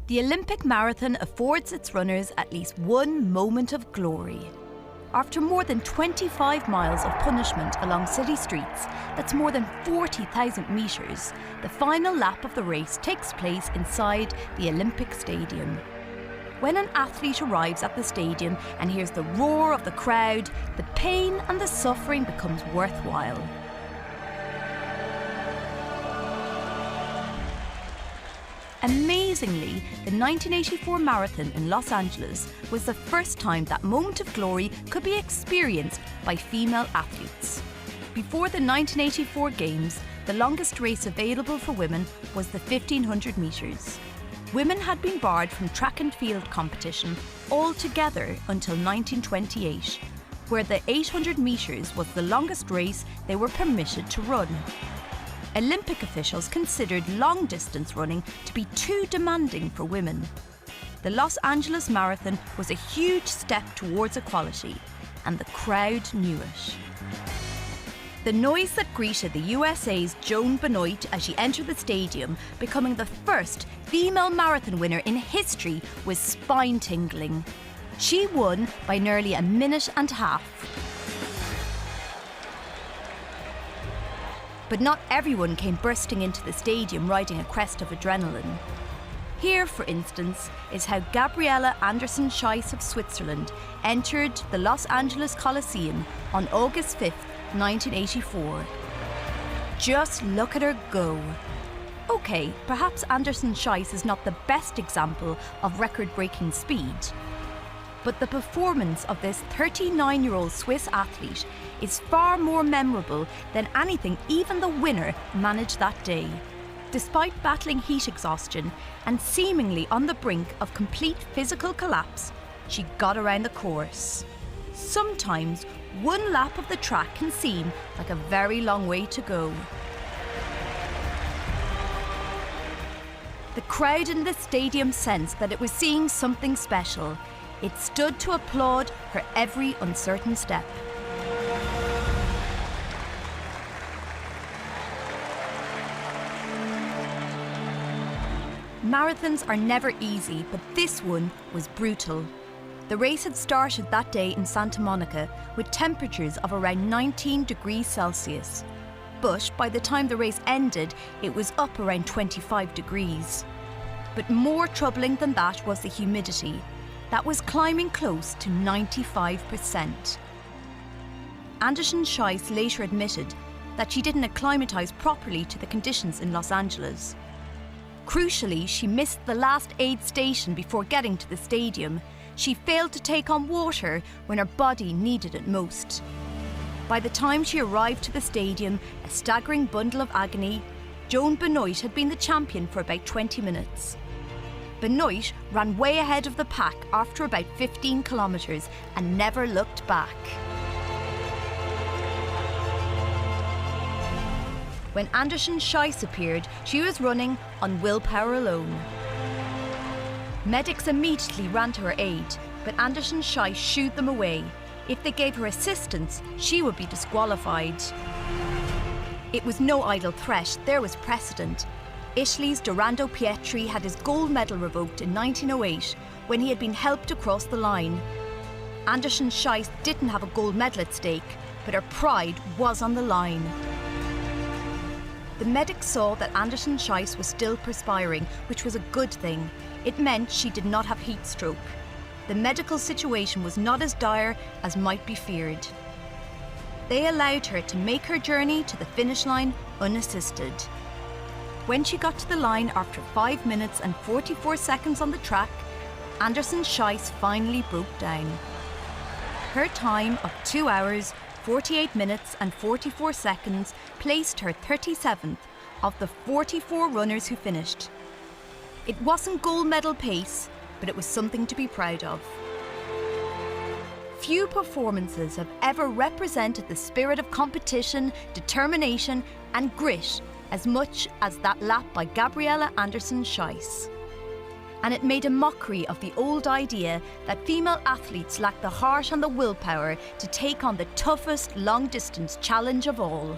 The Olympic marathon affords its runners at least one moment of glory. After more than 25 miles of punishment along city streets, that's more than 40,000 metres, the final lap of the race takes place inside the Olympic Stadium. When an athlete arrives at the stadium and hears the roar of the crowd, the pain and the suffering becomes worthwhile. Amazingly, the 1984 marathon in Los Angeles was the first time that moment of glory could be experienced by female athletes. Before the 1984 Games, the longest race available for women was the 1500 metres. Women had been barred from track and field competition altogether until 1928, where the 800 metres was the longest race they were permitted to run. Olympic officials considered long-distance running to be too demanding for women. The Los Angeles Marathon was a huge step towards equality, and the crowd knew it. The noise that greeted the USA's Joan Benoit as she entered the stadium, becoming the first female marathon winner in history, was spine-tingling. She won by nearly a minute and a half. But not everyone came bursting into the stadium riding a crest of adrenaline. Here, for instance, is how Gabriele Andersen Scheiss of Switzerland entered the Los Angeles Coliseum on August 5th, 1984. Just look at her go. OK, perhaps Andersen Scheiss is not the best example of record-breaking speed, but the performance of this 39-year-old Swiss athlete is far more memorable than anything even the winner managed that day. Despite battling heat exhaustion and seemingly on the brink of complete physical collapse, she got around the course. Sometimes one lap of the track can seem like a very long way to go. The crowd in the stadium sensed that it was seeing something special. It stood to applaud her every uncertain step. Marathons are never easy, but this one was brutal. The race had started that day in Santa Monica with temperatures of around 19 degrees Celsius. But by the time the race ended, it was up around 25 degrees. But more troubling than that was the humidity. That was climbing close to 95%. Andersen Scheiss later admitted that she didn't acclimatise properly to the conditions in Los Angeles. Crucially, she missed the last aid station before getting to the stadium. She failed to take on water when her body needed it most. By the time she arrived to the stadium, a staggering bundle of agony, Joan Benoit had been the champion for about 20 minutes. Benoit ran way ahead of the pack after about 15 kilometres and never looked back. When Andersen Scheiss appeared, she was running on willpower alone. Medics immediately ran to her aid, but Andersen Scheiss shooed them away. If they gave her assistance, she would be disqualified. It was no idle threat, there was precedent. Italy's Dorando Pietri had his gold medal revoked in 1908 when he had been helped across the line. Andersen Scheiss didn't have a gold medal at stake, but her pride was on the line. The medics saw that Andersen Scheiss was still perspiring, which was a good thing. It meant she did not have heat stroke. The medical situation was not as dire as might be feared. They allowed her to make her journey to the finish line unassisted. When she got to the line after 5 minutes and 44 seconds on the track, Andersen Scheiss finally broke down. Her time of 2 hours, 48 minutes and 44 seconds placed her 37th of the 44 runners who finished. It wasn't gold medal pace, but it was something to be proud of. Few performances have ever represented the spirit of competition, determination and grit as much as that lap by Gabriele Andersen Scheiss. And it made a mockery of the old idea that female athletes lack the heart and the willpower to take on the toughest long-distance challenge of all.